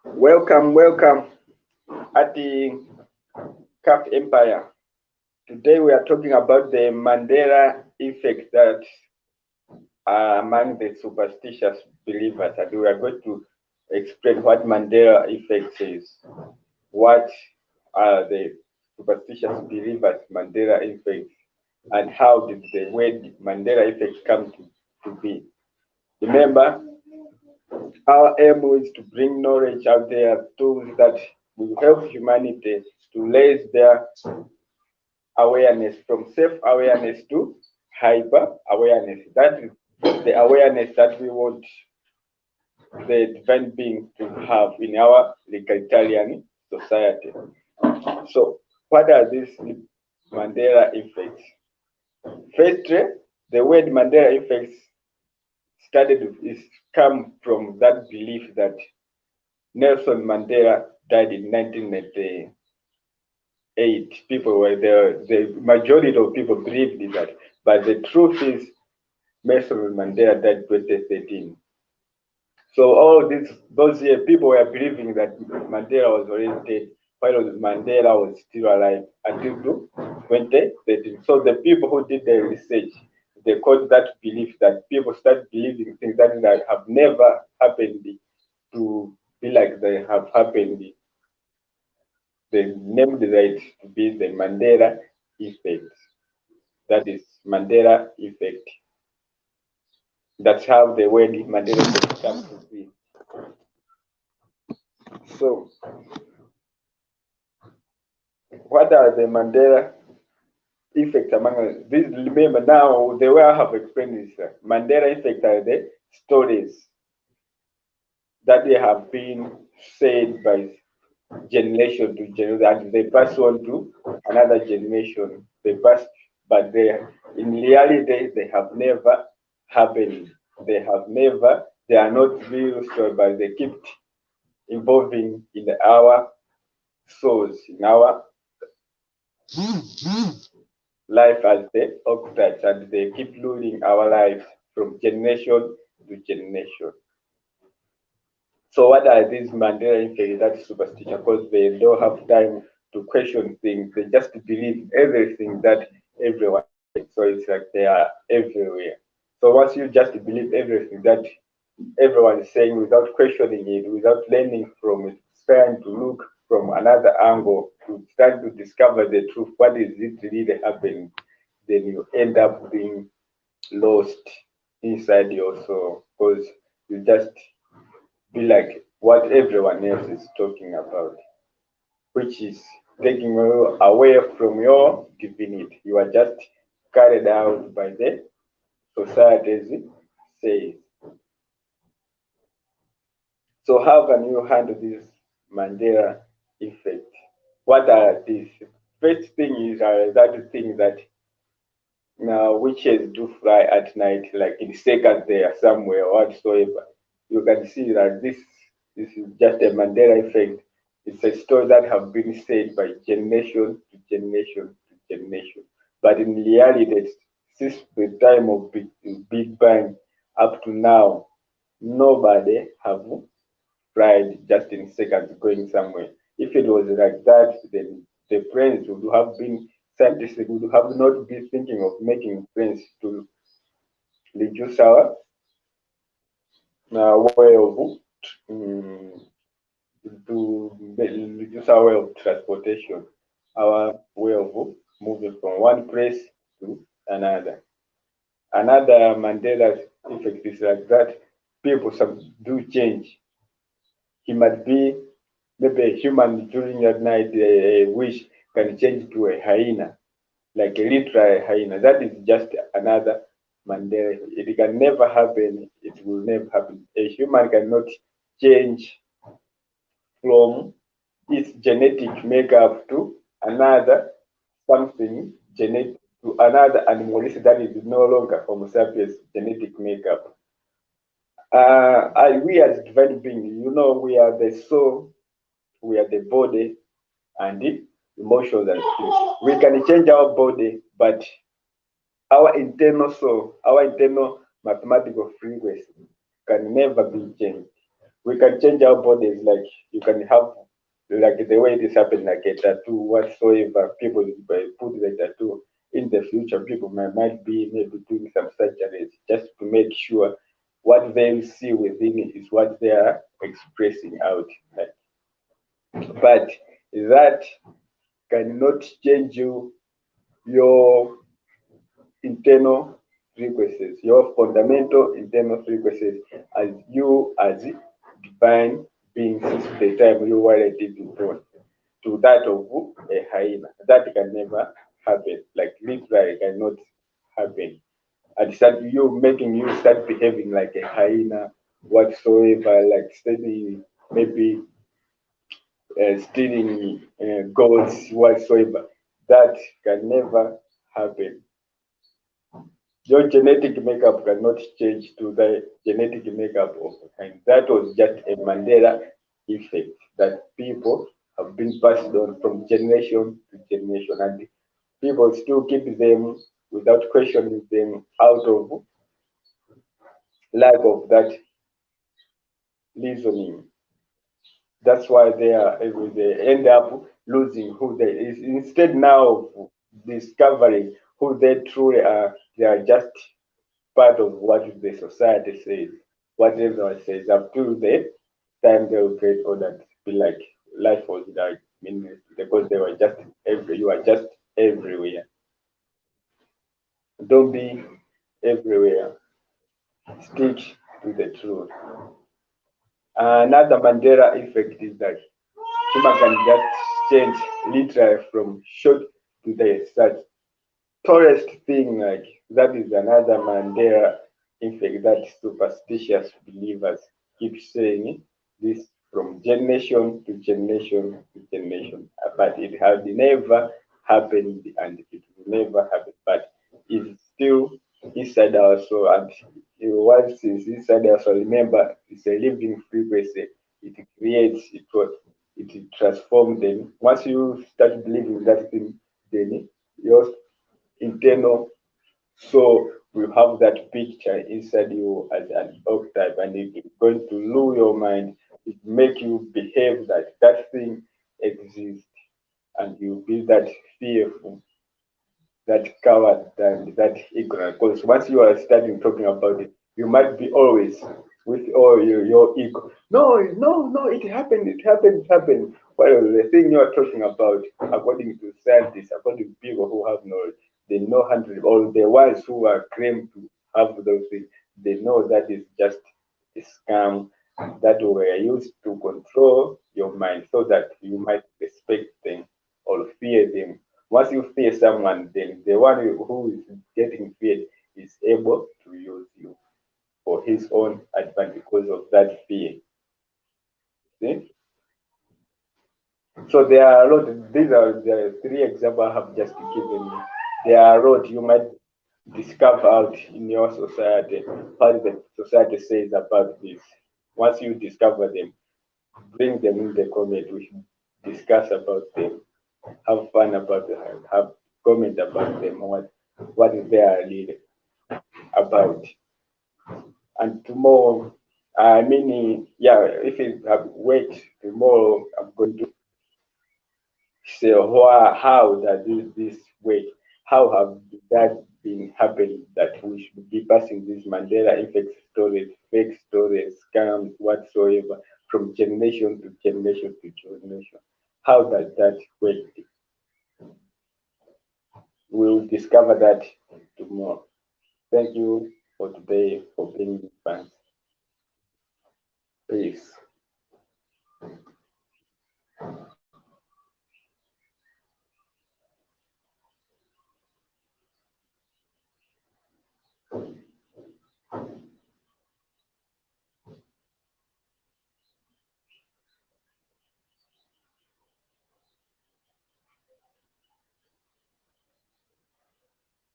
Welcome, welcome at the CAF Empire. Today we are talking about the Mandela effect that are among the superstitious believers, and we are going to explain what Mandela effect is. What are the superstitious believers Mandela effect, and how did the word Mandela effect come to be? Remember, our aim is to bring knowledge out there, tools that will help humanity to raise their awareness from self-awareness to hyper-awareness. That is the awareness that we want the divine being to have in our egalitarian society. So, what are these Mandela effects? Firstly, the word Mandela effects come from that belief that Nelson Mandela died in 1998. People were there, the majority of people believed that, but the truth is Nelson Mandela died in 2013. So all those people were believing that Mandela was already dead, while Mandela was still alive until 2013. So the people who did the research, they called that belief that people start believing things that have never happened to be like they have happened. They named it to be the Mandela effect. That is Mandela effect. That's how the word Mandela effect comes to be. So, what are the Mandela effects among us? This, remember now, the way I have explained this, Mandela effect are the stories that they have been said by generation to generation, and they pass on to another generation. They pass, but in reality, they have never happened. They are not real stories, but they keep evolving in our souls, in our life as the archetypes, and they keep ruling our lives from generation to generation. So what are these Mandela effects? That's superstition, because they don't have time to question things. They just believe everything that everyone says. So it's like they are everywhere. So once you just believe everything that everyone is saying without questioning it, without learning from it, trying to look from another angle to start to discover the truth, what is it really happening, then you end up being lost inside your soul, because you just be like what everyone else is talking about, which is taking you away from your divinity. You are just carried out by the society's says. So how can you handle this Mandela effect? What are these? First thing is that thing that now witches do fly at night, like in seconds there somewhere or whatsoever. You can see that this is just a Mandela effect. It's a story that have been said by generation to generation to generation. But in reality, since the time of Big Bang up to now, nobody have fried just in seconds going somewhere. If it was like that, then the friends would have been scientists would have not been thinking of making friends to reduce our way of to reduce our way of transportation, our way of moving from one place to another. Another Mandela effect is like that people some do change. He might be maybe a human during that night, a wish can change to a hyena, like a literal hyena. That is just another Mandela. It can never happen. It will never happen. A human cannot change from its genetic makeup to another something genetic to another animalistic that is no longer Homo sapiens genetic makeup. We as divine beings, we are the soul body and the emotions and spirit. We can change our body, but our internal soul, our internal mathematical frequency can never be changed. We can change our bodies, like you can have, like the way it is happening, like a tattoo, whatsoever. People put the tattoo. In the future, people might be maybe doing some surgeries just to make sure what they see within it is what they are expressing out. But that cannot change your internal frequencies, your fundamental internal frequencies as you as divine beings since the time you were already born to that of a hyena. That can never happen. Like literally cannot happen. And start you making you start behaving like a hyena whatsoever, like steady maybe stealing goats whatsoever. That can never happen. Your genetic makeup cannot change to the genetic makeup of the kind. That was just a Mandela effect that people have been passed on from generation to generation, and people still keep them without questioning them out of lack of that reasoning. That's why they end up losing who they is. Instead now of discovering who they truly are, they are just part of what the society says, what everyone says, up to the time they will get older, be like life was like meaningless because they were just you are just everywhere. Don't be everywhere. Stick to the truth. Another Mandela effect is that human can just change literally from short to the such tallest thing, like that is another Mandela effect that superstitious believers keep saying this from generation to generation to generation. But it has never happened and it will never happen. But it's still inside our soul, and once it's inside our soul, remember it's a living frequency. It creates it transforms them. Once you start believing that thing, then your internal so we have that picture inside you as an archetype, and it's going to lure your mind. It make you behave that that thing exists, and you be that fearful, that coward, and that ignorant. Because once you are starting talking about it, you might be always with all your ego. No, no, no, it happened, it happened. Well, the thing you are talking about, according to scientists, according to people who have knowledge, they know 100, or the ones who are claimed to have those things, they know that is just a scam that were used to control your mind so that you might respect them or fear them. Once you fear someone, then the one who is getting feared is able to use you for his own advantage because of that fear. See? So there are a lot. These are the three examples I have just given you. There are a lot you might discover out in your society, what the society says about this. Once you discover them, bring them in the comment. We should discuss about them, have fun about them, have comment about them, what they are really about. And tomorrow, I mean, yeah, if you have wait tomorrow, I'm going to say how that this way, how have that been happening that we should be passing this Mandela effect stories, fake stories, scams, whatsoever, from generation to generation to generation. How does that work? We'll discover that tomorrow. Thank you for today for being with us.